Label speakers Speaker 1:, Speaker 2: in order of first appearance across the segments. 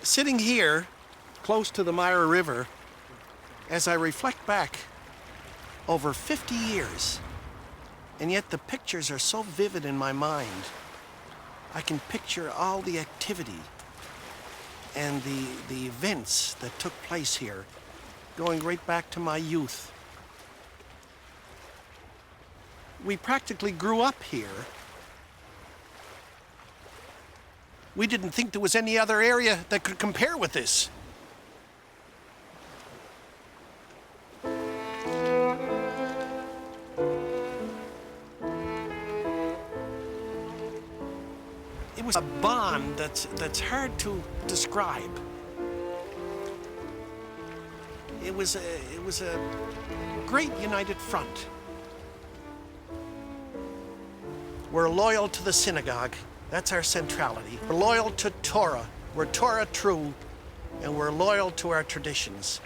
Speaker 1: Sitting here, close to the Mira River, as I reflect back over 50 years, and yet the pictures are so vivid in my mind. I can picture all the activity and the events that took place here, going right back to my youth. We practically grew up here. We didn't think there was any other area that could compare with this. It was a bond that's hard to describe. It was a great united front. We're loyal to the synagogue. That's our centrality. We're loyal to Torah. We're Torah true, and we're loyal to our traditions.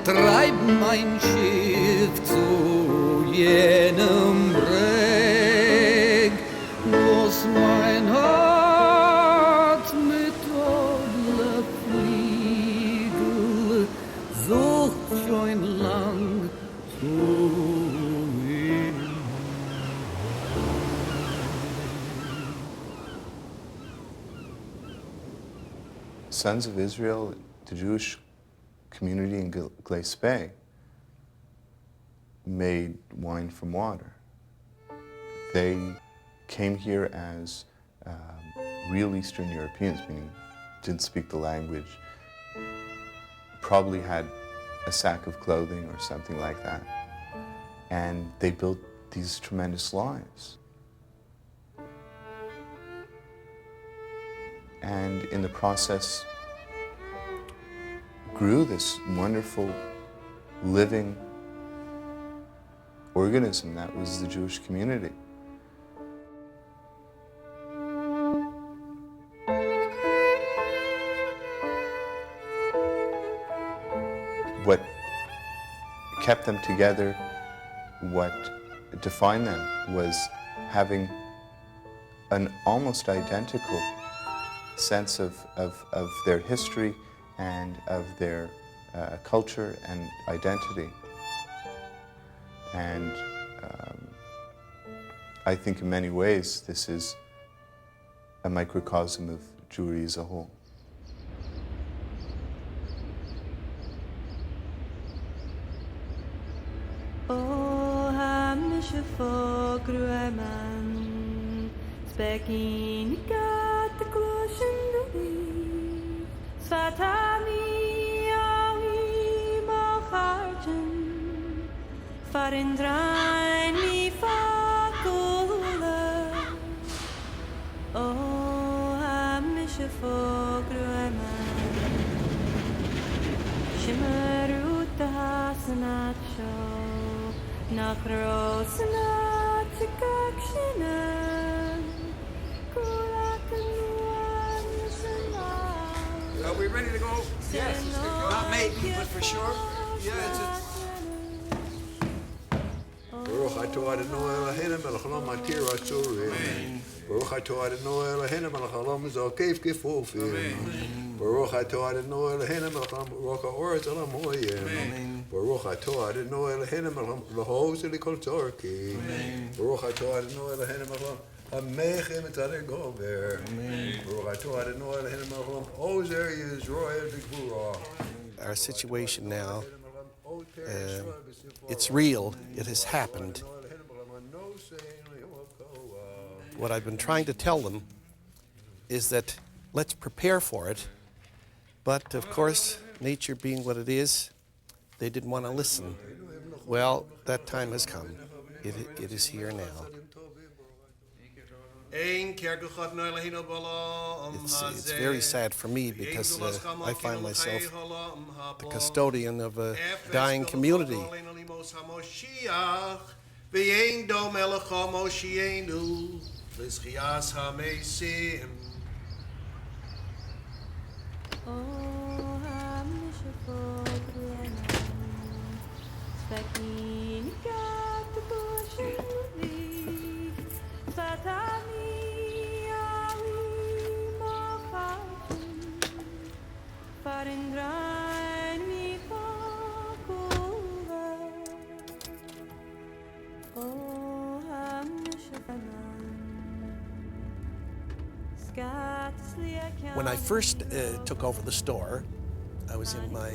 Speaker 2: Treib mein Schiff zu jenem Breg, wo's mein Herz mit toller Fliegel sucht schon lang zu ihm.
Speaker 3: Sons of Israel, the Jewish community in Glace Bay, made wine from water. They came here as real Eastern Europeans, meaning didn't speak the language, probably had a sack of clothing or something like that, and they built these tremendous lives. And in the process, grew this wonderful, living organism that was the Jewish community. What kept them together, what defined them, was having an almost identical sense of their history and of their culture and identity. And I think in many ways this is a microcosm of Jewry as a whole.
Speaker 4: Oh, hamische Vogrueman, speaking got the clochen Satami ahi macharjen, farindrein mi fakula. Oh, hamische Vogrueman, shimmerut hasanat show, nach rosanat zikakshinen,
Speaker 5: Are we ready to go?
Speaker 4: Yes.
Speaker 5: Not maybe, but for sure. Yeah, it's
Speaker 6: Baruch atah Adonai Eloheinu melech haolam atir atzurim. Baruch atah Adonai Eloheinu melech haolam zokef kefufim. Baruch atah Adonai Eloheinu melech haolam baruch ha'oretz olam hoyim. Baruch atah Adonai Eloheinu melech haolam v'hosel likol tzorki. Baruch atah Adonai Eloheinu melech haolam Amechem etzader gover. Baruch atah Adonai Eloheinu melech haolam ozer Yisrael b'gvura.
Speaker 1: Our situation now, it's real, it has happened. What I've been trying to tell them is that let's prepare for it, but of course, nature being what it is, They didn't want to listen. Well, that time has come. It is here now. It's very sad for me because I find myself the custodian of a dying community. When I first took over the store, I was in my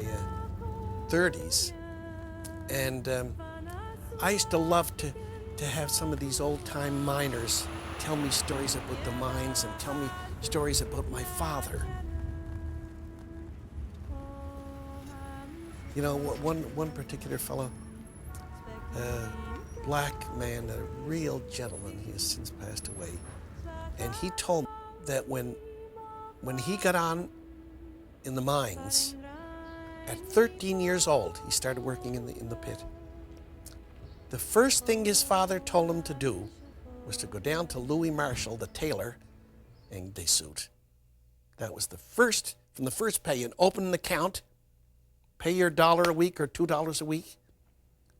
Speaker 1: 30s, and I used to love to have some of these old-time miners tell me stories about the mines and tell me stories about my father. You know, one particular fellow, black man, a real gentleman, he has since passed away, and he told me that when he got on in the mines, at 13 years old, he started working in the pit. The first thing his father told him to do was to go down to Louis Marshall, the tailor, and they suit. That was the first, from the first pay, and open an account, pay your $1 a week or $2 a week.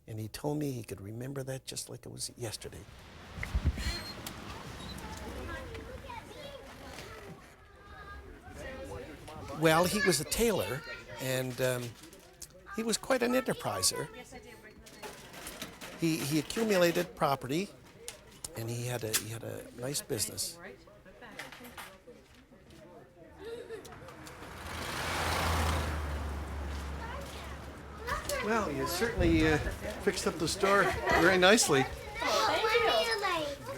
Speaker 1: And he told me he could remember that just like it was yesterday. Well, he was a tailor, and he was quite an enterpriser. He accumulated property, and he had a nice business. Well, you certainly fixed up the store very nicely.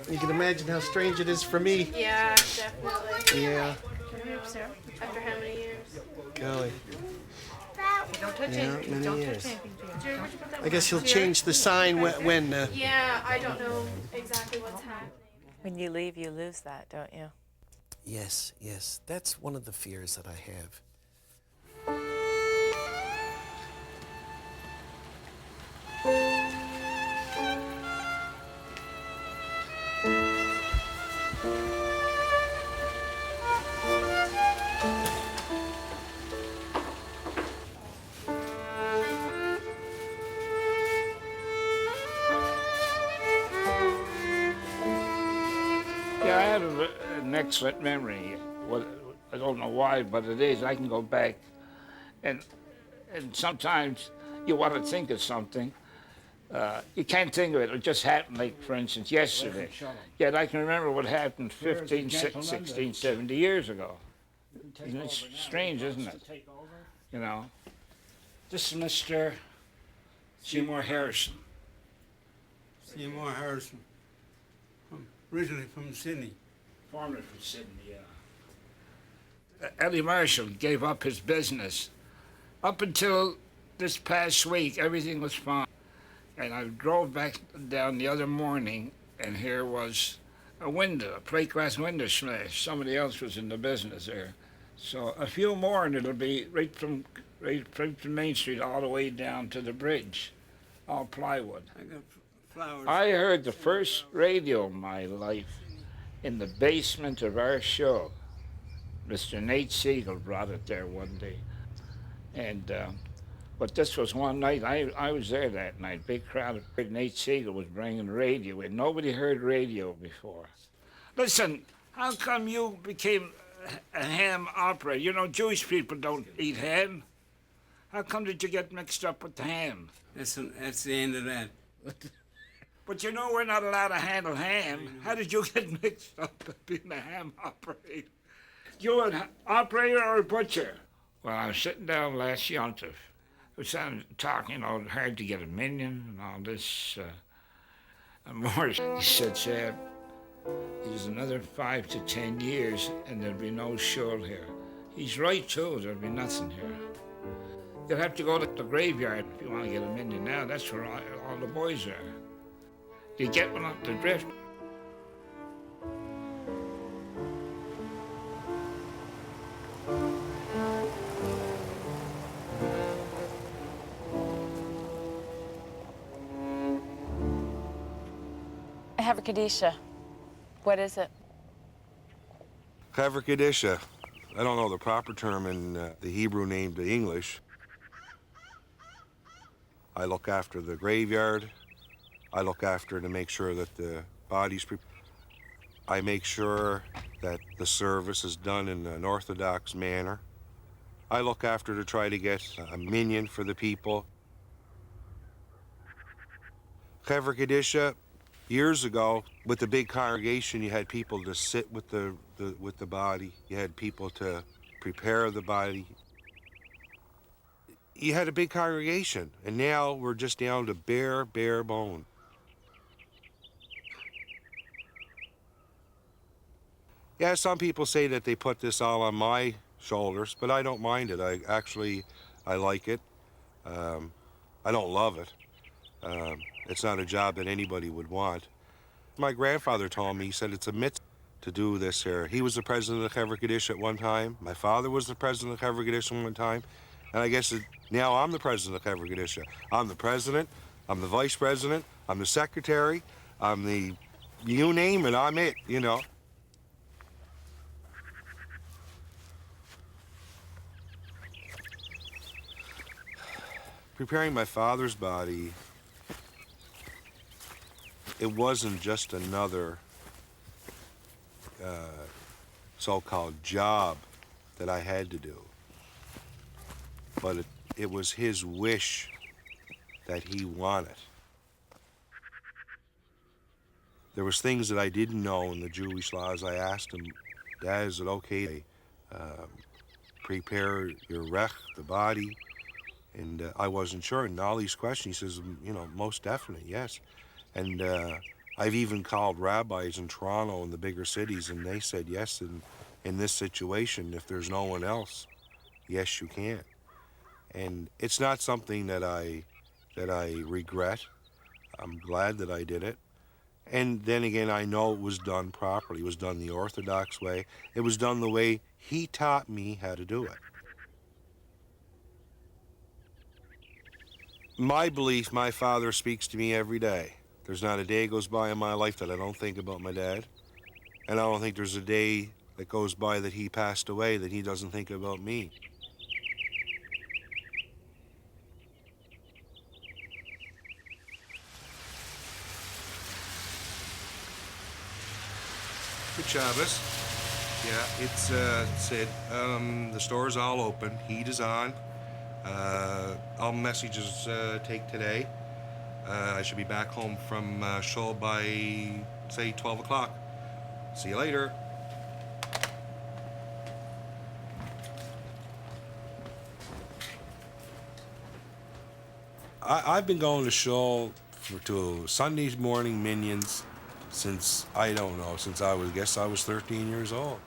Speaker 1: You can imagine how strange it is for me.
Speaker 7: Yeah, definitely.
Speaker 1: Yeah.
Speaker 7: After how many years?
Speaker 1: Golly.
Speaker 8: Don't touch
Speaker 1: Yeah,
Speaker 8: anything.
Speaker 1: many
Speaker 8: Don't
Speaker 1: years.
Speaker 8: touch anything.
Speaker 7: Jerry, where'd you put that
Speaker 1: I guess
Speaker 7: one?
Speaker 1: you'll change the sign when
Speaker 7: Yeah, I don't know exactly what's happening.
Speaker 8: When you leave, you lose that, don't you?
Speaker 1: Yes, that's one of the fears that I have.
Speaker 9: Yeah, I have an excellent memory. Well, I don't know why, but it is. I can go back, and sometimes you want to think of something. You can't think of it. It just happened, like, for instance, yesterday. Yet I can remember what happened 15, 16, 70 years ago. Isn't it strange, isn't it? You know. This is Mr. Seymour Harrison.
Speaker 10: Seymour Harrison, originally from Sydney.
Speaker 9: Formerly from Sydney, yeah. Eliot Marshall gave up his business. Up until this past week, everything was fine. And I drove back down the other morning, and here was a window, a plate glass window smashed. Somebody else was in the business there. So a few more, and it'll be right from Main Street all the way down to the bridge, all plywood.
Speaker 10: I got flowers.
Speaker 9: I heard the first radio in my life in the basement of our show. Mr. Nate Siegel brought it there one day. And, but this was one night, I was there that night, big crowd. Nate Siegel was bringing radio in. Nobody heard radio before. Listen, how come you became a ham operator? You know, Jewish people don't eat ham. How come did you get mixed up with the ham?
Speaker 10: That's the end of that.
Speaker 9: But you know we're not allowed to handle ham. How did you get mixed up with being a ham operator? You an operator or a butcher? Well, I was sitting down last Yontif. I was talking, you know, hard to get a Minyan and all this. And Morris, he said, Sam, there's another 5 to 10 years and there'll be no shul here. He's right, too. There'll be nothing here. You'll have to go to the graveyard if you want to get a Minyan now. That's where all the boys are. You get one up the drift.
Speaker 8: Havakadisha. What is it?
Speaker 11: Havakadisha. I don't know the proper term in the Hebrew name to English. I look after the graveyard. I look after to make sure that the body's prepared. I make sure that the service is done in an Orthodox manner. I look after to try to get a minyan for the people. Havakadisha, years ago, with the big congregation, you had people to sit with the body. You had people to prepare the body. You had a big congregation, and now we're just down to bare bone. Yeah, some people say that they put this all on my shoulders, but I don't mind it. I like it. I don't love it. It's not a job that anybody would want. My grandfather told me, he said it's a mitzvah to do this here. He was the president of Havakadisha at one time. My father was the president of Havakadisha one time. And I guess now I'm the president of Havakadisha. I'm the president, I'm the vice president, I'm the secretary, I'm the, you name it, I'm it, you know. Preparing my father's body, it wasn't just another so-called job that I had to do, but it was his wish that he wanted. There was things that I didn't know in the Jewish laws. I asked him, Dad, is it okay to prepare your rech, the body? And I wasn't sure. And all these questions, he says, you know, most definitely, yes. And I've even called rabbis in Toronto and the bigger cities, and they said, yes, in this situation, if there's no one else, yes, you can. And it's not something that I regret. I'm glad that I did it. And then again, I know it was done properly. It was done the Orthodox way. It was done the way he taught me how to do it. My belief, my father speaks to me every day. There's not a day goes by in my life that I don't think about my dad. And I don't think there's a day that goes by that he passed away that he doesn't think about me. Good Shabbos. Yeah, it's said the store's all open. Heat is on. All messages take today. I should be back home from Shul by, say, 12 o'clock. See you later. I've been going to Shul to Sunday morning minions since, I don't know, since I was 13 years old,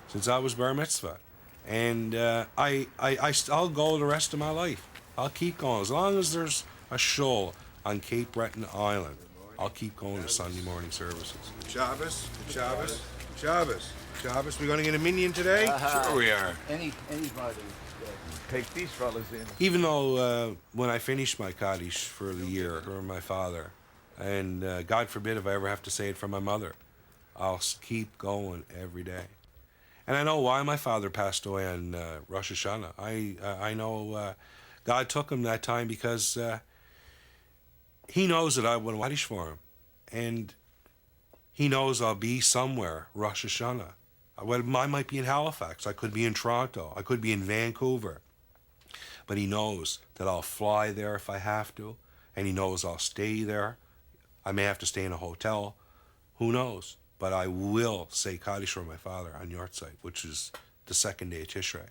Speaker 11: since I was bar mitzvah. And I'll go the rest of my life. I'll keep going. As long as there's a shul on Cape Breton Island, I'll keep going to Sunday morning services. Shabbos, Shabbos, Shabbos, Shabbos. We going to get a minyan today?
Speaker 5: Sure we are.
Speaker 12: Anybody take these fellas in.
Speaker 11: Even though when I finish my Kaddish for the year for my father, and God forbid if I ever have to say it for my mother, I'll keep going every day. And I know why my father passed away on Rosh Hashanah. I know God took him that time because he knows that I want Kaddish for him. And he knows I'll be somewhere Rosh Hashanah. I might be in Halifax. I could be in Toronto. I could be in Vancouver. But he knows that I'll fly there if I have to. And he knows I'll stay there. I may have to stay in a hotel. Who knows? But I will say Kaddish for my father on Yortzeit, which is the second day of Tishrei.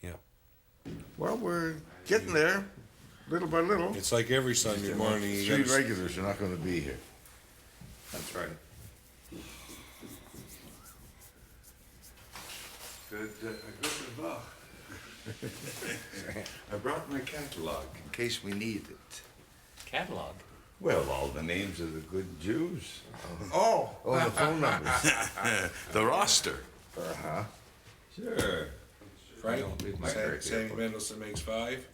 Speaker 11: Yeah.
Speaker 13: Well, we're getting there, little by little.
Speaker 11: It's like every Sunday morning.
Speaker 13: Street regulars are not going to be here.
Speaker 11: That's right. Good. Good.
Speaker 12: I brought my catalog in case we need it.
Speaker 14: Catalog?
Speaker 12: Well, all the names of the good Jews.
Speaker 13: Oh,
Speaker 12: the phone numbers. The roster.
Speaker 11: Uh-huh.
Speaker 12: Sure.
Speaker 11: Right?
Speaker 12: Don't leave my hair
Speaker 11: Saying
Speaker 12: here.
Speaker 11: Mendelssohn makes 5?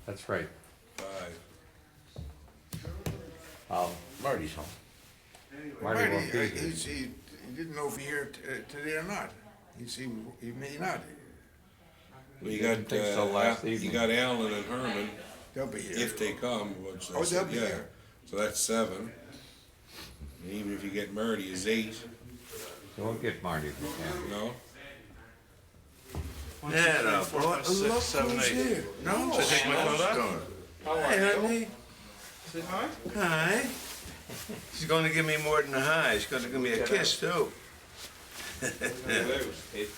Speaker 14: That's right.
Speaker 11: 5.
Speaker 14: Marty's home.
Speaker 13: Marty,
Speaker 14: won't be here.
Speaker 13: he didn't know if he here today or not. He may not.
Speaker 11: Well, you got,
Speaker 14: think so last
Speaker 11: you
Speaker 14: evening.
Speaker 11: got Alan and Herman,
Speaker 13: They'll be here.
Speaker 11: if they come, which
Speaker 13: Oh, they'll be here.
Speaker 11: So that's 7. And even if you get Marty, is 8.
Speaker 14: You won't get Marty if you can.
Speaker 11: No?
Speaker 12: Yeah, no, 4, 5, 6,
Speaker 13: Look
Speaker 12: 7,
Speaker 13: who's
Speaker 12: 8.
Speaker 13: here. No,
Speaker 12: Should I take my coat off? Hi, honey.
Speaker 5: Say hi.
Speaker 12: Hi. She's going to give me more than a hi. She's going to give me a kiss, too.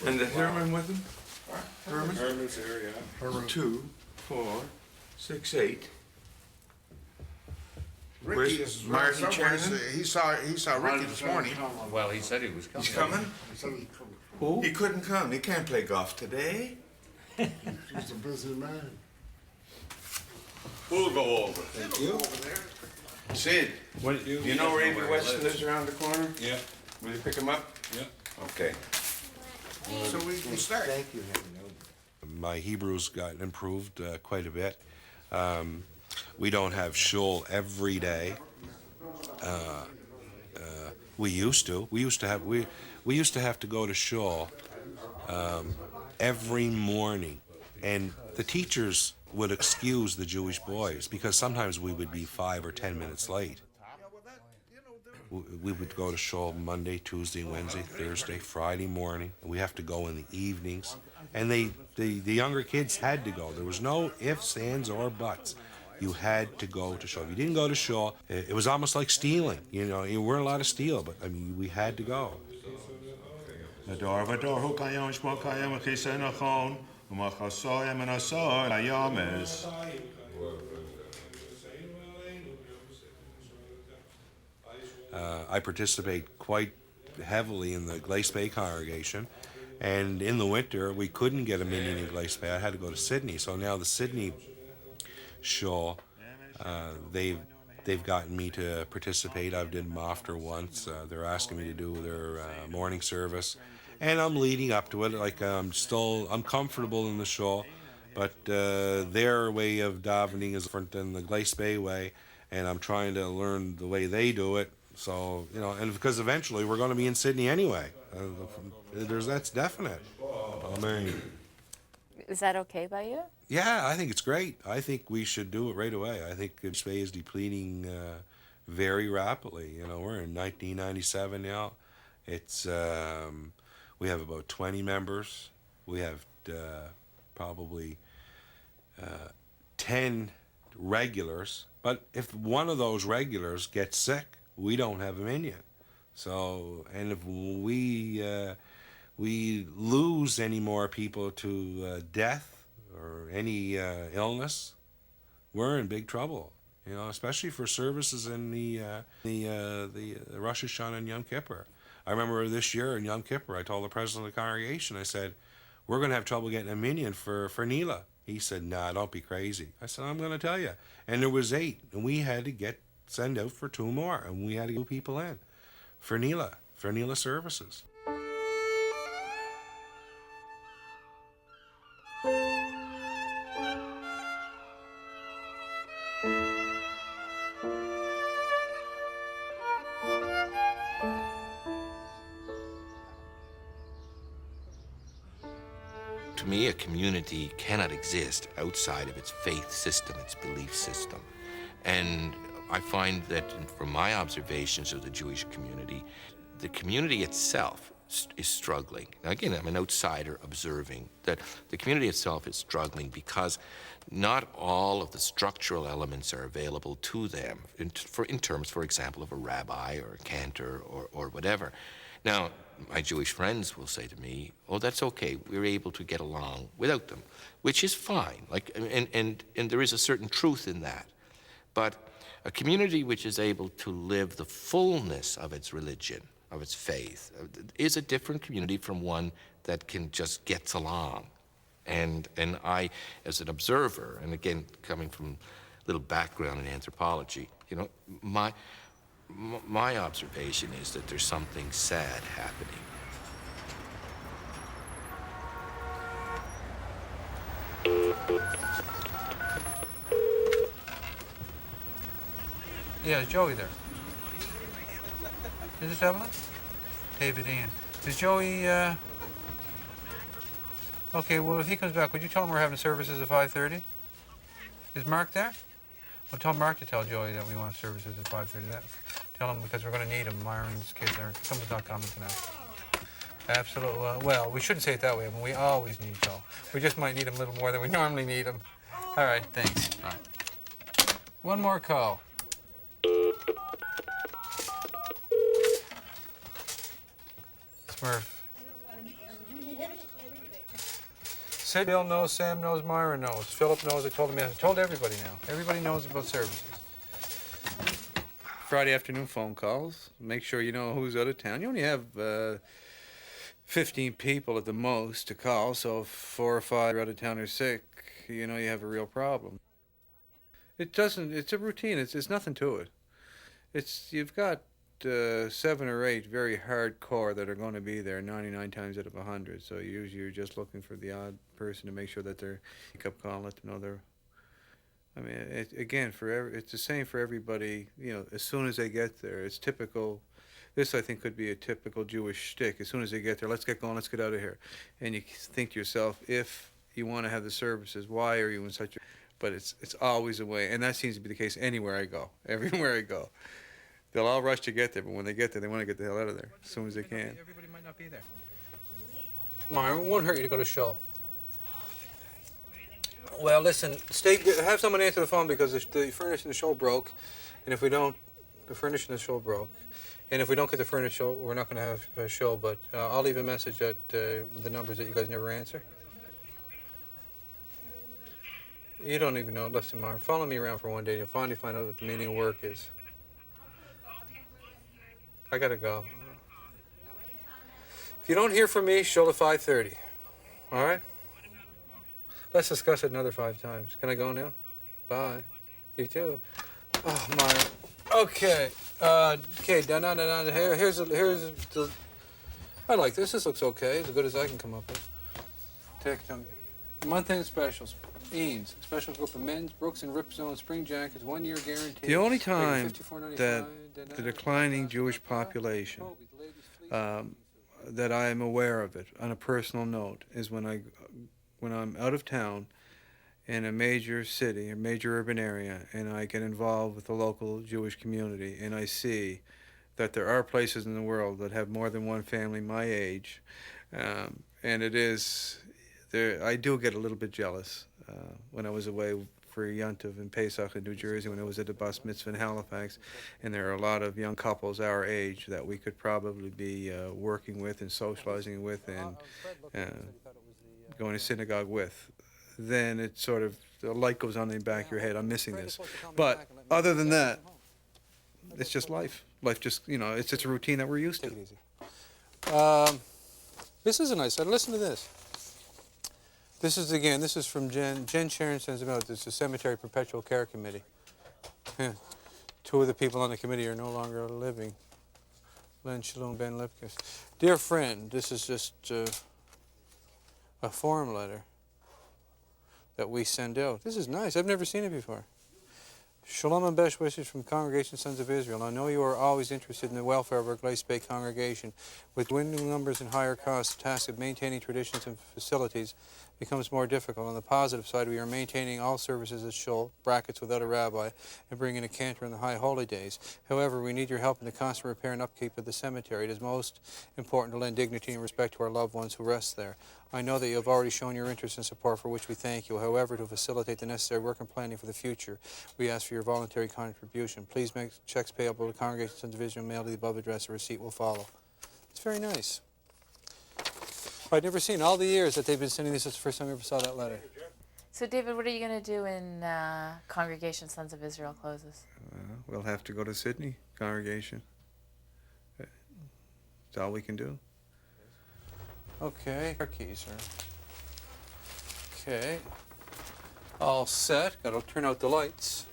Speaker 12: And the Herman with him? Herman?
Speaker 11: Herman's here, yeah.
Speaker 12: 2, 4, 6, 8.
Speaker 13: Ricky
Speaker 12: Where's
Speaker 13: is
Speaker 12: Marty
Speaker 13: somewhere.
Speaker 12: Chernin?
Speaker 13: He saw Ricky this morning.
Speaker 14: Well, he said he was coming.
Speaker 12: He's coming?
Speaker 14: Who?
Speaker 12: He couldn't come. He can't play golf today.
Speaker 13: He's a busy man.
Speaker 12: We'll go over.
Speaker 11: Thank you.
Speaker 12: Sid,
Speaker 11: What do
Speaker 12: you know where Amy Weston lives around the corner?
Speaker 11: Yeah,
Speaker 12: Will you pick him up?
Speaker 11: yeah.
Speaker 12: Okay.
Speaker 13: So we can start.
Speaker 11: My Hebrew's got improved quite a bit. We don't have shul every day. We used to. We used to have to go to shul every morning, and the teachers would excuse the Jewish boys because sometimes we would be 5 or 10 minutes late. We would go to shul Monday, Tuesday, Wednesday, Thursday, Friday morning. And we have to go in the evenings. And the younger kids had to go. There was no ifs, ands, or buts. You had to go to shul. If you didn't go to shul, it was almost like stealing. You know, you weren't allowed to steal, but I mean, we had to go. I participate quite heavily in the Glace Bay congregation, and in the winter we couldn't get a minyan in Glace Bay. I had to go to Sydney. So now the Sydney shul, they've gotten me to participate. I've did Mofter once. They're asking me to do their morning service, and I'm leading up to it. Like I'm comfortable in the shul, but their way of davening is different than the Glace Bay way, and I'm trying to learn the way they do it. So, you know, and because eventually we're going to be in Sydney anyway. That's definite. Amen.
Speaker 8: Is that okay by you?
Speaker 11: Yeah, I think it's great. I think we should do it right away. I think Spain is depleting very rapidly. You know, we're in 1997 now. It's we have about 20 members. We have probably 10 regulars. But if one of those regulars gets sick, we don't have a minyan. So, and if we lose any more people to death or any illness, we're in big trouble. You know, especially for services in the Rosh Hashanah and Yom Kippur. I remember this year in Yom Kippur, I told the president of the congregation, I said, we're going to have trouble getting a minyan for Nila. He said, nah, don't be crazy. I said, I'm going to tell you. And there was 8, and we had to send out for 2 more, and we had to get people in for Nila services.
Speaker 15: To me, a community cannot exist outside of its faith system, its belief system. And I find that from my observations of the Jewish community, the community itself is struggling. Now, again, I'm an outsider observing that the community itself is struggling because not all of the structural elements are available to them in terms, for example, of a rabbi or a cantor or whatever. Now, my Jewish friends will say to me, oh, that's okay, we're able to get along without them, which is fine. Like, and there is a certain truth in that. But a community which is able to live the fullness of its religion, of its faith, is a different community from one that can just gets along. And I, as an observer, and again, coming from a little background in anthropology, you know, my observation is that there's something sad happening.
Speaker 16: Yeah, is Joey there? Is this Evelyn? David Ian. Is Joey, Okay, well, if he comes back, would you tell him we're having services at 5:30? Is Mark there? Well, tell Mark to tell Joey that we want services at 5:30. Tell him because we're going to need him. Myron's kids are, someone's not coming tonight. Absolutely. Well, we shouldn't say it that way, but we always need Joe. We just might need him a little more than we normally need him. All right, thanks. Bye. One more call. Smurf. Sid Bill knows, Sam knows, Myra knows, Philip knows. I told him, I told everybody now. Everybody knows about services. Friday afternoon phone calls. Make sure you know who's out of town. You only have 15 people at the most to call, so if 4 or 5 are out of town or sick, you know you have a real problem. It doesn't, it's a routine. It's nothing to it. You've got 7 or 8 very hardcore that are going to be there 99 times out of 100. So usually you're just looking for the odd person to make sure that they're pick up call, let them know they're. I mean, it's the same for everybody. You know, as soon as they get there, it's typical. This I think could be a typical Jewish shtick. As soon as they get there, let's get going, let's get out of here. And you think to yourself, if you want to have the services, why are you in such a? But it's always a way, and that seems to be the case anywhere I go, everywhere I go. They'll all rush to get there, but when they get there, they want to get the hell out of there as soon as they can. Everybody might not be there. Myron, it won't hurt you to go to show. Well, listen, have someone answer the phone because the furnace in the show broke, and if we don't, the furnace in the show broke, and if we don't get the furnace show, we're not going to have a show. But I'll leave a message at the numbers that you guys never answer. You don't even know. Listen, Myron, follow me around for one day. You'll finally find out what the meaning of work is. I gotta go. If you don't hear from me, show at 5:30. All right? Let's discuss it another 5 times. Can I go now? Bye. You too. Oh my. Okay. Okay. Down. Here's the. I like this. This looks okay. As good as I can come up with. Take month-end specials. Eanes, special group of men's, Brooks and Rip Zone spring jackets, 1 year guarantee. The only time that the declining Jewish population, that I am aware of it on a personal note, is when I'm out of town in a major city, a major urban area, and I get involved with the local Jewish community, and I see that there are places in the world that have more than one family my age, and it is, I do get a little bit jealous. When I was away for Yontiv in Pesach in New Jersey, when I was at the Bas Mitzvah in Halifax, and there are a lot of young couples our age that we could probably be working with and socializing with and going to synagogue with, then it sort of, the light goes on in the back of your head, I'm missing this. But other than that, it's just life. Life just, you know, it's a routine that we're used to. Take it easy. This is a nice one. Listen to this. This is from Jen. Jen Sharon sends them out. It's the Cemetery Perpetual Care Committee. 2 of the people on the committee are no longer living. Len Shalom, Ben Lipkis. Dear friend, this is just a form letter that we send out. This is nice. I've never seen it before. Shalom and best wishes from Congregation Sons of Israel. I know you are always interested in the welfare of our Glace Bay congregation. With dwindling numbers and higher costs, the task of maintaining traditions and facilities becomes more difficult. On the positive side, we are maintaining all services at Shul, brackets without a rabbi, and bringing a cantor in the high holy days. However, we need your help in the constant repair and upkeep of the cemetery. It is most important to lend dignity and respect to our loved ones who rest there. I know that you have already shown your interest and support, for which we thank you. However, to facilitate the necessary work and planning for the future, we ask for your voluntary contribution. Please make checks payable to Congregation Sons of Israel, mailed to the above address. A receipt will follow. It's very nice. I'd never seen all the years that they've been sending this. It's the first time I ever saw that letter.
Speaker 8: So, David, what are you going to do when Congregation Sons of Israel closes?
Speaker 16: We'll have to go to Sydney, congregation. That's all we can do. Okay, our keys are. Okay. All set. Gotta turn out the lights.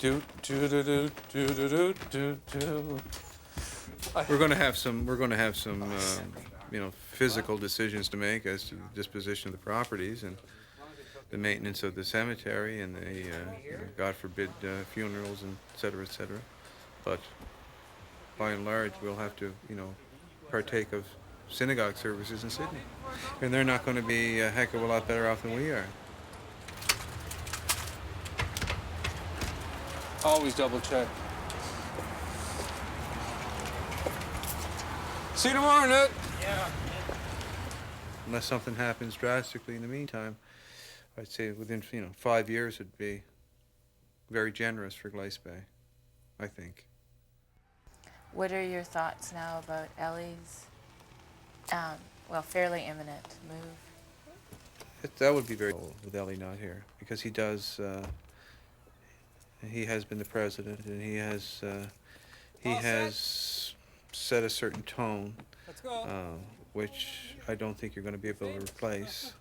Speaker 16: Do do do do do do do do do. We're going to have some. Physical decisions to make as to the disposition of the properties and the maintenance of the cemetery and the, God forbid, funerals and et cetera, et cetera. But by and large, we'll have to, partake of synagogue services in Sydney, and they're not going to be a heck of a lot better off than we are. Always double check. See you tomorrow, Ned.
Speaker 1: Yeah.
Speaker 16: Unless something happens drastically in the meantime, I'd say within 5 years it'd be very generous for Glace Bay, I think.
Speaker 8: What are your thoughts now about Ellie's, fairly imminent move?
Speaker 16: That would be very cool with Ellie not here, because he does. He has been the president, and he has set a certain tone, which I don't think you're going to be able to replace.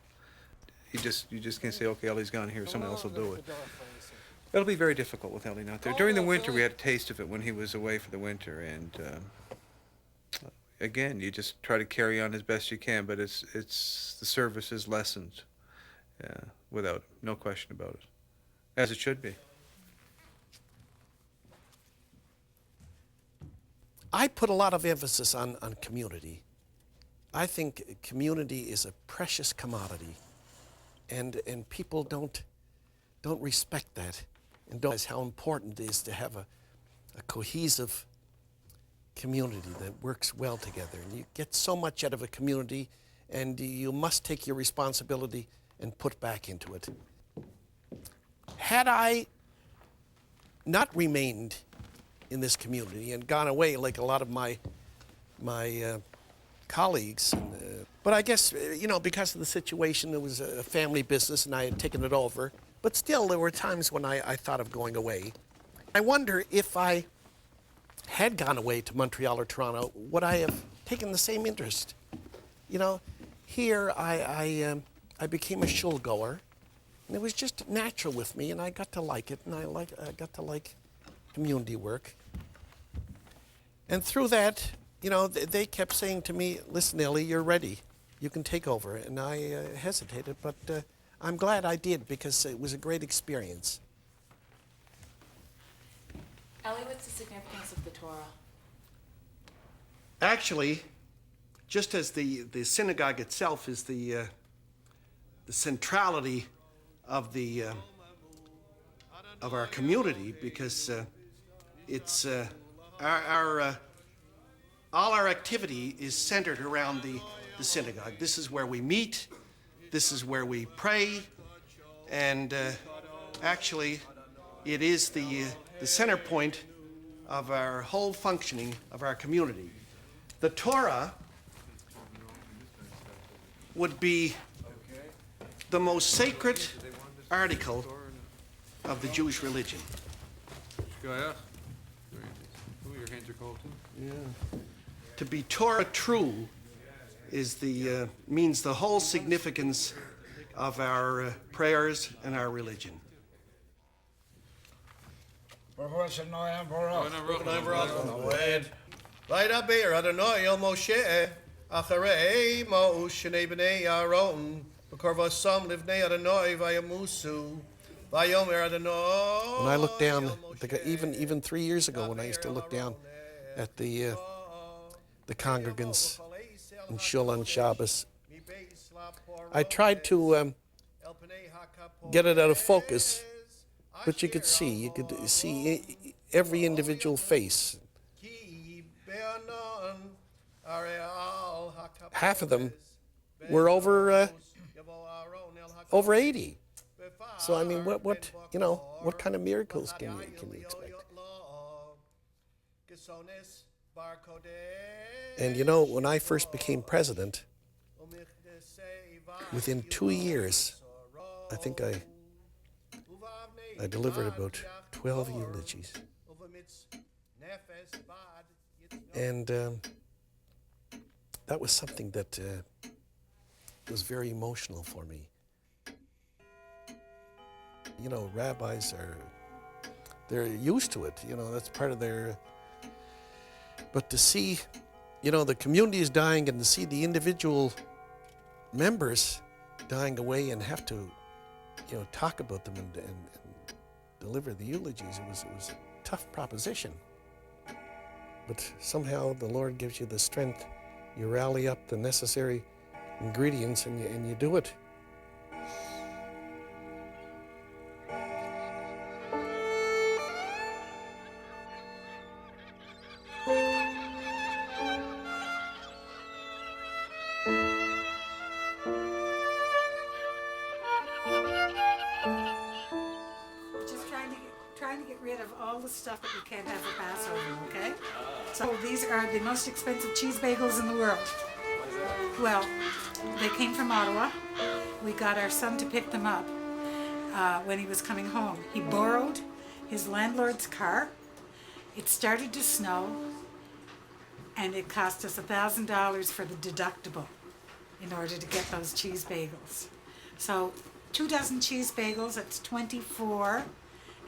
Speaker 16: You just can't say, okay, Ellie's gone here, someone else will do it. It'll be very difficult with Ellie not there. During the winter, we had a taste of it when he was away for the winter, and again, you just try to carry on as best you can, but it's the service is lessened without him, no question about it, as it should be.
Speaker 1: I put a lot of emphasis on community. I think community is a precious commodity, and people don't respect that, and don't realize how important it is to have a cohesive community that works well together. And you get so much out of a community, and you must take your responsibility and put back into it. Had I not remained in this community and gone away like a lot of my colleagues, but I guess, because of the situation, it was a family business and I had taken it over. But still, there were times when I thought of going away. I wonder if I had gone away to Montreal or Toronto, would I have taken the same interest? Here I became a shul goer, and it was just natural with me, and I got to like it, and I got to like community work. And through that, they kept saying to me, listen, Ellie, you're ready. You can take over. And I hesitated, but I'm glad I did, because it was a great experience.
Speaker 8: Ellie, what's the significance of the Torah?
Speaker 1: Actually, just as the synagogue itself is the centrality of our community, because it's all our activity is centered around the synagogue. This is where we meet, this is where we pray, and actually it is the center point of our whole functioning of our community. The Torah would be the most sacred article of the Jewish religion.
Speaker 16: Your hands are cold too?
Speaker 1: Yeah. To be Torah true is means the whole significance of our prayers and our religion. When I look down, even 3 years ago, when I used to look down at the congregants in Shul on Shabbos, I tried to get it out of focus, but you could see every individual face. Half of them were over 80. So I mean, what kind of miracles can you expect? And when I first became president, within 2 years, I think I delivered about 12 eulogies. And that was something that was very emotional for me. You know, rabbis they're used to it, you know, that's part of their, but to see, you know, the community is dying and to see the individual members dying away and have to, you know, talk about them and deliver the eulogies, it was a tough proposition. But somehow the Lord gives you the strength, you rally up the necessary ingredients and you do it.
Speaker 17: Just trying to get rid of all the stuff that you can't have for Passover, okay? So these are the most expensive cheese bagels in the world. Well, they came from Ottawa. We got our son to pick them up when he was coming home. He borrowed his landlord's car. It started to snow, and it cost us $1,000 for the deductible in order to get those cheese bagels. So 2 dozen cheese bagels, that's 24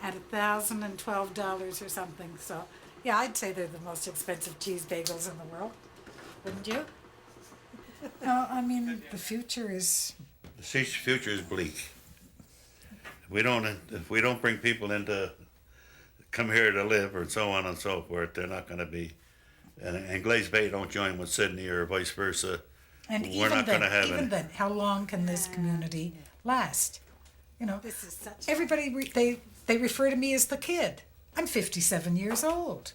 Speaker 17: at $1,012 or something. So yeah, I'd say they're the most expensive cheese bagels in the world, wouldn't you? No, I mean, the future is...
Speaker 18: The future is bleak. If we don't bring people in to come here to live or so on and so forth, they're not going to be. And Glace Bay don't join with Sydney or vice versa.
Speaker 17: And
Speaker 18: we're not going to have
Speaker 17: even
Speaker 18: any.
Speaker 17: then, how long can this community last? You know, everybody, they refer to me as the kid. I'm 57 years old.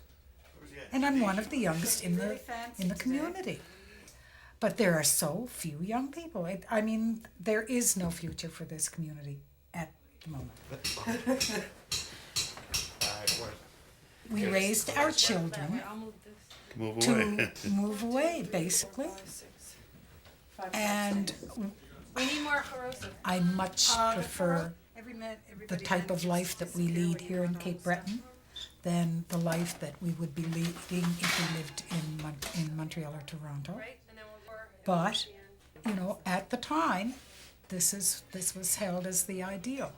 Speaker 17: And I'm one of the youngest in the community. But there are so few young people. I mean, there is no future for this community at the moment. We raised our children to move away, basically. And
Speaker 7: We need more corrosive.
Speaker 17: I much prefer the type of life that we lead here in Cape Breton than the life that we would be leading if we lived in Montreal or Toronto. But, you know, at the time, this was held as the ideal,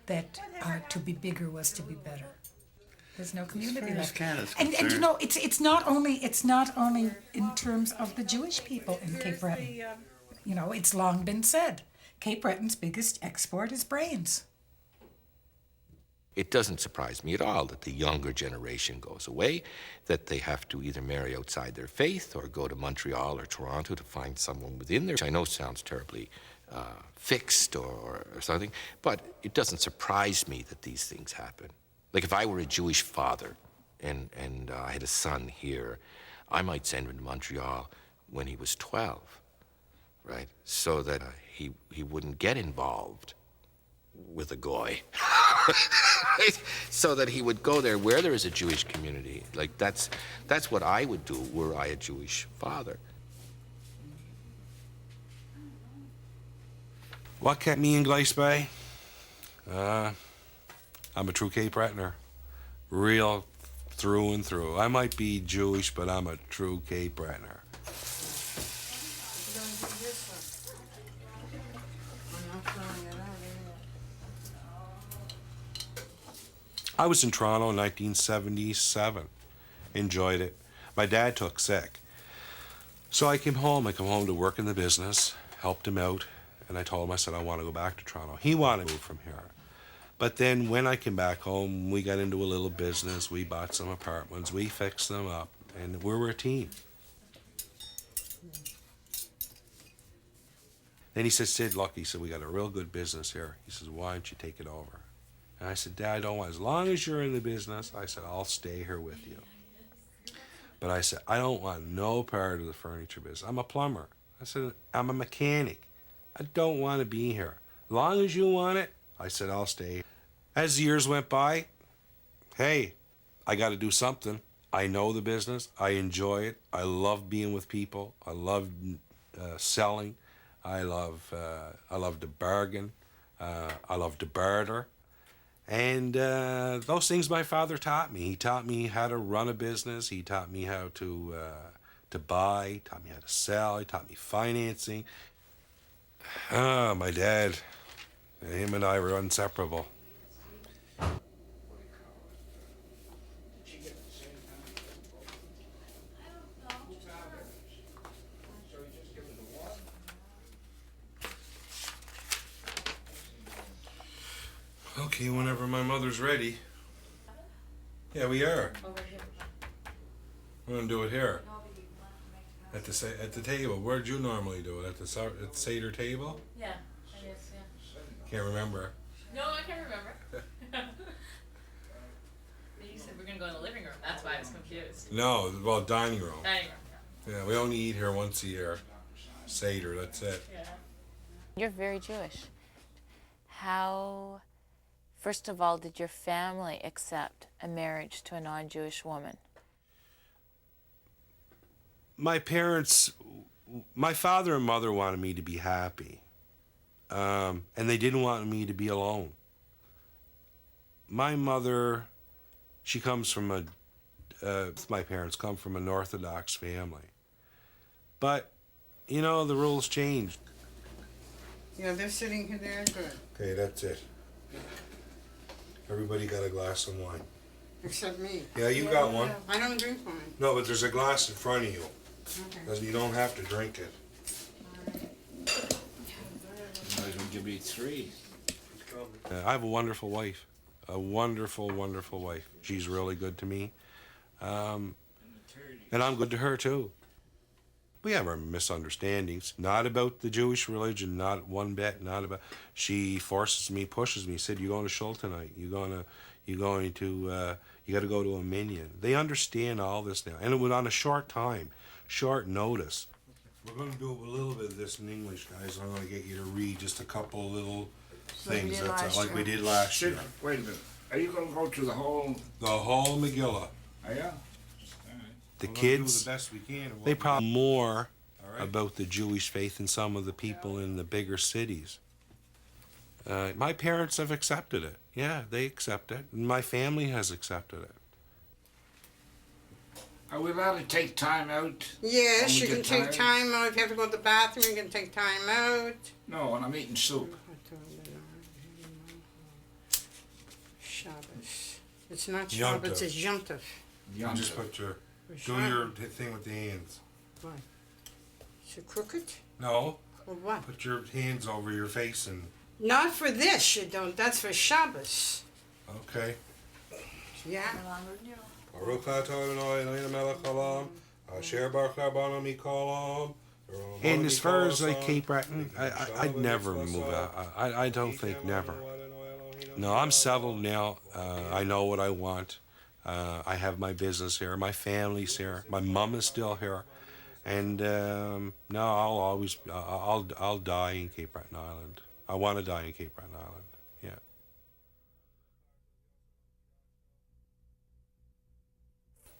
Speaker 17: that to be bigger was to be better. There's no community left. And you know, it's not only in terms of the Jewish people in Cape Breton. You know, it's long been said, Cape Breton's biggest export is brains.
Speaker 15: It doesn't surprise me at all that the younger generation goes away, that they have to either marry outside their faith or go to Montreal or Toronto to find someone within there, which I know sounds terribly fixed or something, but it doesn't surprise me that these things happen. Like if I were a Jewish father and I had a son here, I might send him to Montreal when he was 12, right? So that he wouldn't get involved with a goy. So that he would go there where there is a Jewish community. Like that's what I would do were I a Jewish father.
Speaker 11: What kept me in Glace Bay? I'm a true Cape Bretoner. Real through and through. I might be Jewish, but I'm a true Cape Bretoner. I was in Toronto in 1977. Enjoyed it. My dad took sick. So I came home. I come home to work in the business, helped him out, and I told him, I said, I want to go back to Toronto. He wanted to move from here. But then when I came back home, we got into a little business. We bought some apartments. We fixed them up, and we were a team. Then he said, Sid, look, he said, we got a real good business here. He says, why don't you take it over? And I said, Dad, I don't want, as long as you're in the business, I said, I'll stay here with you. But I said, I don't want no part of the furniture business. I'm a plumber. I said, I'm a mechanic. I don't want to be here. As long as you want it, I said, I'll stay. As the years went by, hey, I got to do something. I know the business. I enjoy it. I love being with people. I love selling. I love to bargain. I love to barter. And those things my father taught me. He taught me how to run a business. He taught me how to buy. He taught me how to sell. He taught me financing. My dad. Him and I were inseparable. Okay, whenever my mother's ready. Yeah, we are. We're gonna do it here. At the table. Where'd you normally do it? At the Seder table?
Speaker 8: Yeah, I guess, yeah.
Speaker 11: Can't remember.
Speaker 8: No, I can't remember. You said we're gonna go in the living room. That's why I was confused.
Speaker 11: No, well, dining room.
Speaker 8: Dining room.
Speaker 11: Yeah, we only eat here once a year. Seder, that's it.
Speaker 8: Yeah. You're very Jewish. How, first of all, did your family accept a marriage to a non-Jewish woman?
Speaker 11: My parents, my father and mother wanted me to be happy. And they didn't want me to be alone. My mother, she comes from my parents come from an Orthodox family. But, you know, the rules changed.
Speaker 19: Yeah, they're sitting here there. Good.
Speaker 11: Okay, that's it. Everybody got a glass of wine.
Speaker 19: Except me.
Speaker 11: Yeah, you got one.
Speaker 19: I don't drink wine.
Speaker 11: No, but there's a glass in front of you.
Speaker 19: Okay.
Speaker 11: You don't have to drink it.
Speaker 9: Might as well give me 3.
Speaker 11: I have a wonderful wife. A wonderful, wonderful wife. She's really good to me. And I'm good to her, too. We have our misunderstandings. Not about the Jewish religion, not one bit, not about... She forces me, pushes me, said, you're going to shul tonight. You got to go to a Minyan. They understand all this now. And it was on a short time, short notice. We're going to do a little bit of this in English, guys. I'm going to get you to read just a couple little things like we did last year.
Speaker 9: Wait a minute. Are you going to go to the whole...
Speaker 11: The whole Megillah.
Speaker 9: Oh, yeah?
Speaker 11: The
Speaker 9: We're
Speaker 11: kids,
Speaker 9: do the best we can.
Speaker 11: they probably know more about the Jewish faith than some of the people in the bigger cities. My parents have accepted it. Yeah, they accept it. My family has accepted it.
Speaker 9: Are we allowed to take time out?
Speaker 19: Yes,
Speaker 9: when we
Speaker 19: you can
Speaker 9: get
Speaker 19: take
Speaker 9: tired?
Speaker 19: time out. If you have to go to the bathroom, you can take time out.
Speaker 9: No, when I'm eating soup.
Speaker 19: Shabbos. It's not
Speaker 11: Yom
Speaker 19: Shabbos,
Speaker 11: Tov.
Speaker 19: it's Yom Tov.
Speaker 11: You just put your... Do your thing with the hands.
Speaker 19: What? Is it crooked?
Speaker 11: No.
Speaker 19: Or what?
Speaker 11: Put your hands over your face and...
Speaker 19: Not for this, you don't. That's for Shabbos.
Speaker 11: Okay.
Speaker 19: Yeah.
Speaker 11: Baruch atah Adonai Eloheinu melech haolam, asher baruch rabbanon mikol ha'olam. And as far as like Cape Breton, I'd never move out. I don't think never. No, I'm settled now. I know what I want. I have my business here. My family's here. My mom is still here. And no, I'll die in Cape Breton Island. I want to die in Cape Breton Island. Yeah.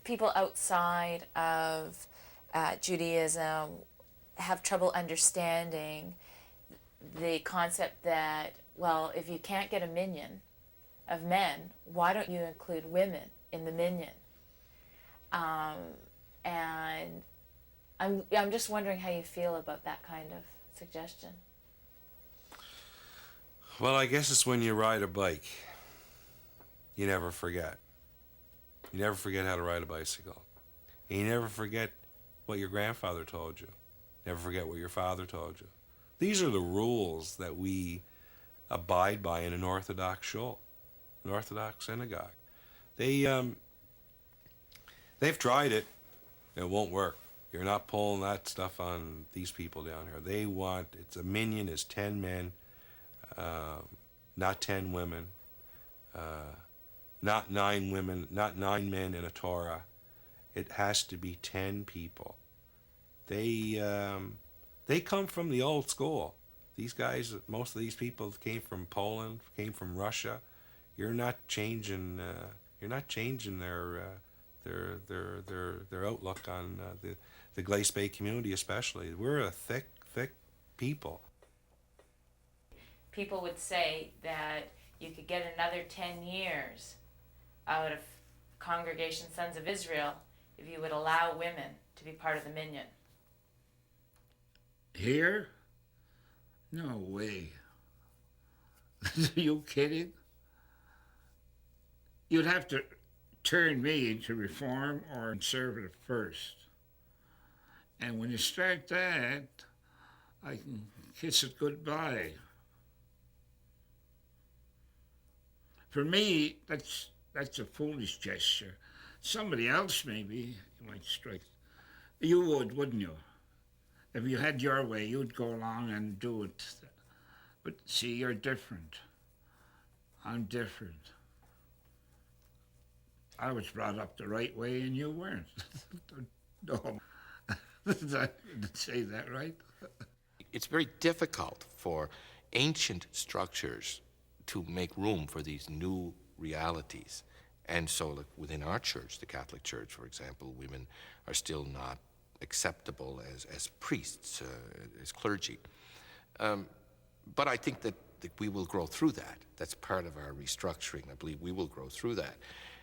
Speaker 8: People outside of Judaism have trouble understanding the concept that, well, if you can't get a minyan of men, why don't you include women in the minyan? And I'm just wondering how you feel about that kind of suggestion.
Speaker 11: Well, I guess it's when you ride a bike. You never forget. You never forget how to ride a bicycle. And you never forget what your grandfather told you. Never forget what your father told you. These are the rules that we abide by in an Orthodox shul, an Orthodox synagogue. They've tried it. It won't work. You're not pulling that stuff on these people down here. They want, it's a minyan is 10 men, not 10 women, not 9 women, not 9 men in a Torah. It has to be 10 people. They come from the old school. These guys, most of these people came from Poland, came from Russia. You're not changing. You're not changing their outlook on the Glace Bay community, especially. We're a thick people.
Speaker 8: People would say that you could get another 10 years out of Congregation Sons of Israel if you would allow women to be part of the minyan.
Speaker 9: Here? No way. Are you kidding? You'd have to turn me into Reform or Conservative first. And when you start that, I can kiss it goodbye. For me, that's a foolish gesture. Somebody else maybe might strike. You would, wouldn't you? If you had your way, you'd go along and do it. But see, you're different. I'm different. I was brought up the right way and you weren't. No. Did I say that right?
Speaker 15: It's very difficult for ancient structures to make room for these new realities. And so like within our church, the Catholic Church, for example, women are still not acceptable as priests, as clergy. But I think that we will grow through that. That's part of our restructuring. I believe we will grow through that.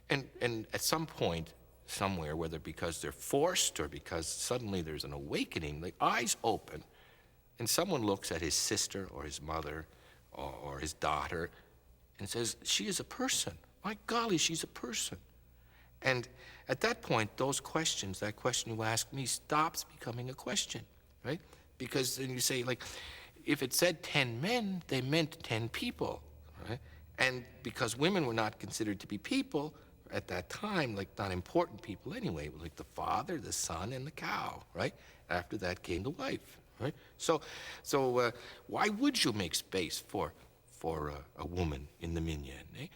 Speaker 15: And at some point, somewhere, whether because they're forced or because suddenly there's an awakening, the eyes open, and someone looks at his sister or his mother or his daughter and says, she is a person. My golly, she's a person. And at that point, those questions, that question you ask me, stops becoming a question, right? Because then you say, like, if it said 10 men, they meant 10 people, right? And because women were not considered to be people at that time, like not important people anyway, like the father, the son, and the cow, right? After that came the wife, right? So why would you make space for a woman in the Minyan, eh?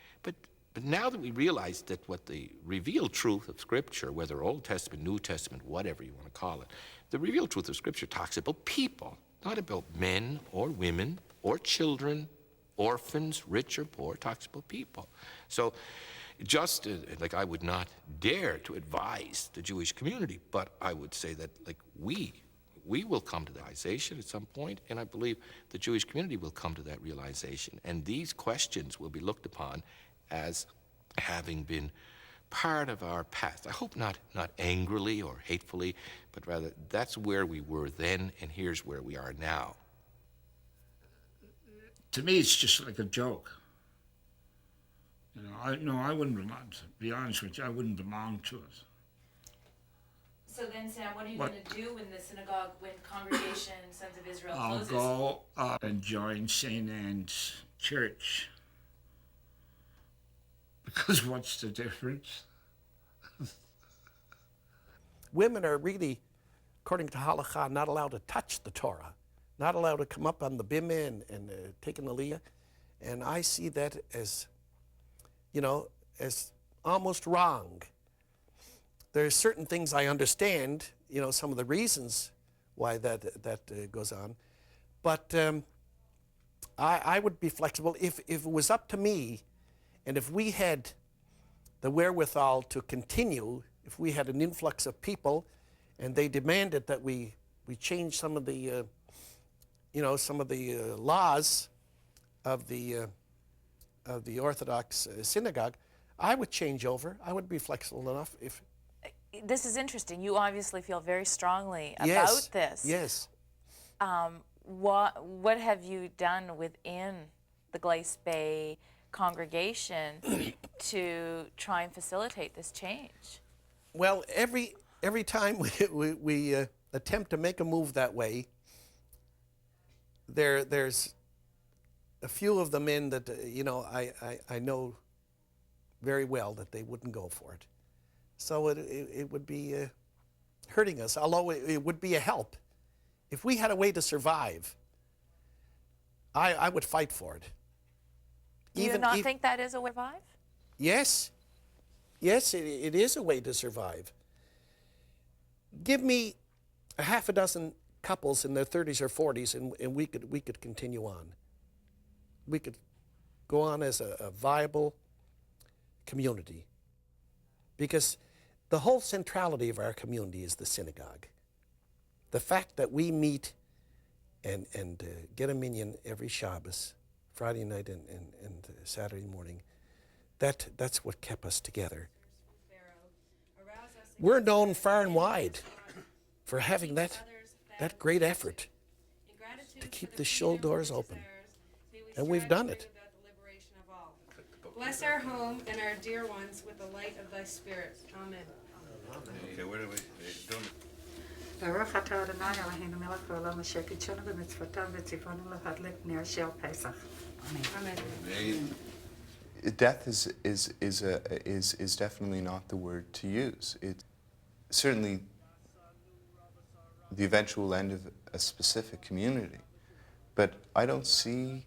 Speaker 15: But now that we realize that what the revealed truth of Scripture, whether Old Testament, New Testament, whatever you want to call it, the revealed truth of Scripture talks about people, not about men or women or children, orphans, rich or poor, it talks about people. So just like I would not dare to advise the Jewish community, but I would say that like we will come to the realization at some point, and I believe the Jewish community will come to that realization. And these questions will be looked upon as having been part of our past. I hope not angrily or hatefully, but rather that's where we were then, and here's where we are now.
Speaker 9: To me, it's just like a joke. You know, I wouldn't belong, to be honest with you, I wouldn't belong to it.
Speaker 8: So then, Sam, what are you going to do in the synagogue when Congregation Sons of Israel closes?
Speaker 9: I'll go up and join St. Anne's Church. Because what's the difference?
Speaker 1: Women are really, according to Halakha, not allowed to touch the Torah, not allowed to come up on the bimah and take an aliyah. And I see that as, as almost wrong. There's certain things I understand, some of the reasons why that goes on. But I would be flexible if it was up to me, and if we had the wherewithal to continue, if we had an influx of people, and they demanded that we change some of the, laws of the Orthodox synagogue, I would change over. I would be flexible enough if.
Speaker 8: This is interesting. You obviously feel very strongly
Speaker 1: Yes,
Speaker 8: about this.
Speaker 1: Yes.
Speaker 8: What have you done within the Glace Bay congregation to try and facilitate this change?
Speaker 1: Well, every time we attempt to make a move that way, there's a few of the men that I know very well that they wouldn't go for it. So it would be hurting us, although it would be a help. If we had a way to survive, I would fight for it.
Speaker 8: Do you not think that is a way to survive?
Speaker 1: Yes. Yes, it is a way to survive. Give me a half a dozen couples in their 30s or 40s, and we could continue on. We could go on as a viable community. Because the whole centrality of our community is the synagogue. The fact that we meet and get a minyan every Shabbos, Friday night and Saturday morning, that's what kept us together. We're known far and wide for having that great effort. to keep the shul doors open. And we've done it.
Speaker 7: Bless our home and our dear ones with the light of thy spirit. Amen.
Speaker 18: Okay, where do we do?
Speaker 17: Baruch atah Adonai Eloheinu melech haolam asher kidshanu b'mitzvotav v'tzivanu lahadlik ner shel Pesach. Amen.
Speaker 3: Death is definitely not the word to use. It's certainly the eventual end of a specific community, but I don't see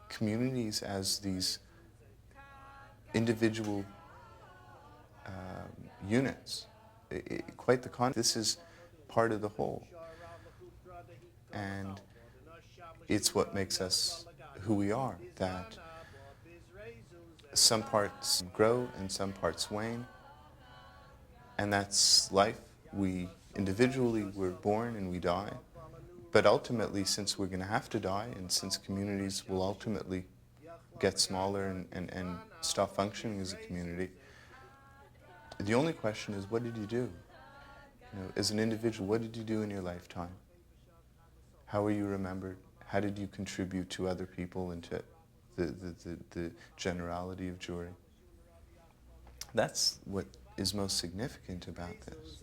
Speaker 3: communities as these individual units. Quite the contrary. This is part of the whole, and it's what makes us who we are, that some parts grow and some parts wane, and that's life. We individually, we're born and we die, but ultimately, since we're going to have to die, and since communities will ultimately get smaller and stop functioning as a community, the only question is, what did you do? You know, as an individual, what did you do in your lifetime? How are you remembered? How did you contribute to other people and to the generality of Jewry? That's what is most significant about this.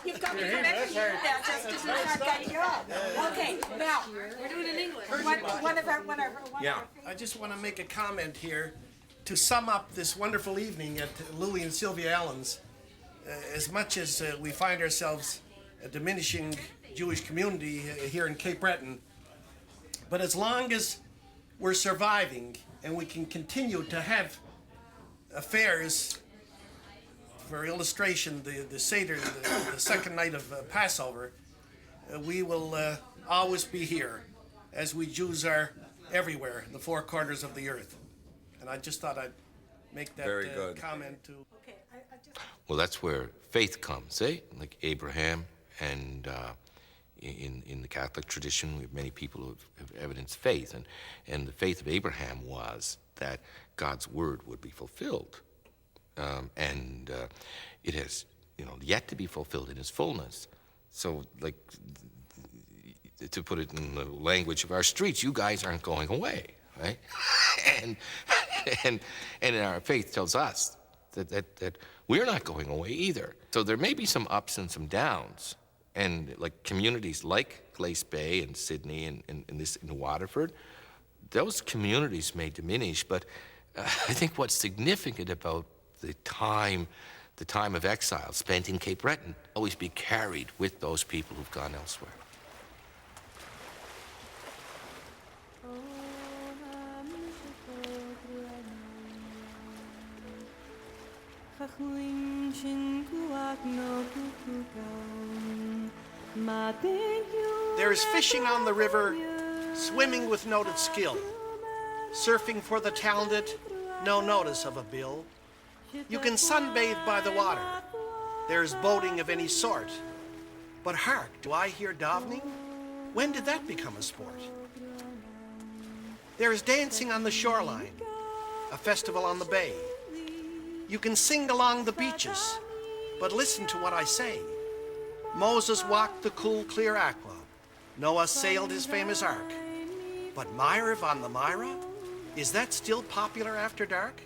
Speaker 17: You've got me correcting you now, just as you got you up. Okay, now,
Speaker 7: We're doing it in English.
Speaker 17: one of our
Speaker 1: I just want to make a comment here to sum up this wonderful evening at Louis and Sylvia Allen's. As much as we find ourselves a diminishing Jewish community here in Cape Breton, but as long as we're surviving and we can continue to have affairs, for illustration, the Seder, the second night of Passover, we will always be here, as we Jews are everywhere, in the four corners of the earth. And I just thought I'd make that comment to...
Speaker 17: Okay, I just...
Speaker 15: Well, that's where faith comes, eh? Like Abraham, and in the Catholic tradition, we have many people who have evidenced faith, and the faith of Abraham was that God's word would be fulfilled. And it has, yet to be fulfilled in its fullness. So, like, to put it in the language of our streets, you guys aren't going away, right? and our faith tells us that we're not going away either. So there may be some ups and some downs, and like communities like Glace Bay and Sydney and in Waterford, those communities may diminish, but I think what's significant about the time of exile spent in Cape Breton always be carried with those people who've gone elsewhere.
Speaker 1: There is fishing on the river, swimming with noted skill, surfing for the talented, no notice of a bill. You can sunbathe by the water. There's boating of any sort. But hark, do I hear davening? When did that become a sport? There is dancing on the shoreline, a festival on the bay. You can sing along the beaches, but listen to what I say. Moses walked the cool, clear aqua. Noah sailed his famous ark. But Mira on the Mira? Is that still popular after dark?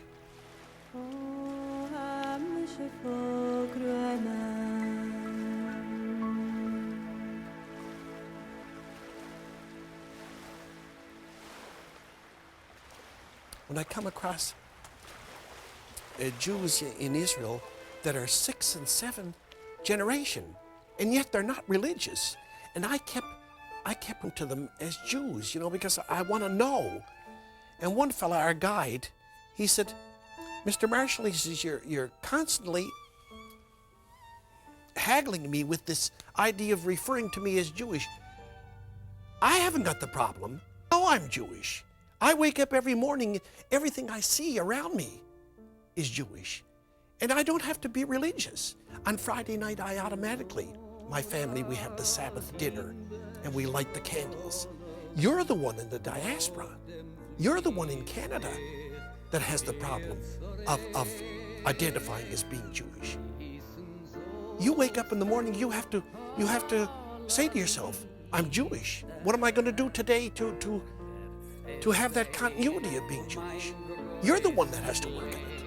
Speaker 1: When I come across Jews in Israel that are 6th and 7th generation, and yet they're not religious, and I kept them to them as Jews, because I want to know. And one fella, our guide, he said, Mr. Marshall, he says, you're constantly haggling me with this idea of referring to me as Jewish. I haven't got the problem. No, I'm Jewish. I wake up every morning, everything I see around me is Jewish. And I don't have to be religious. On Friday night, my family, we have the Sabbath dinner, and we light the candles. You're the one in the diaspora. You're the one in Canada that has the problem of identifying as being Jewish. You wake up in the morning, you have to say to yourself, I'm Jewish. What am I going to do today to have that continuity of being Jewish? You're the one that has to work at it.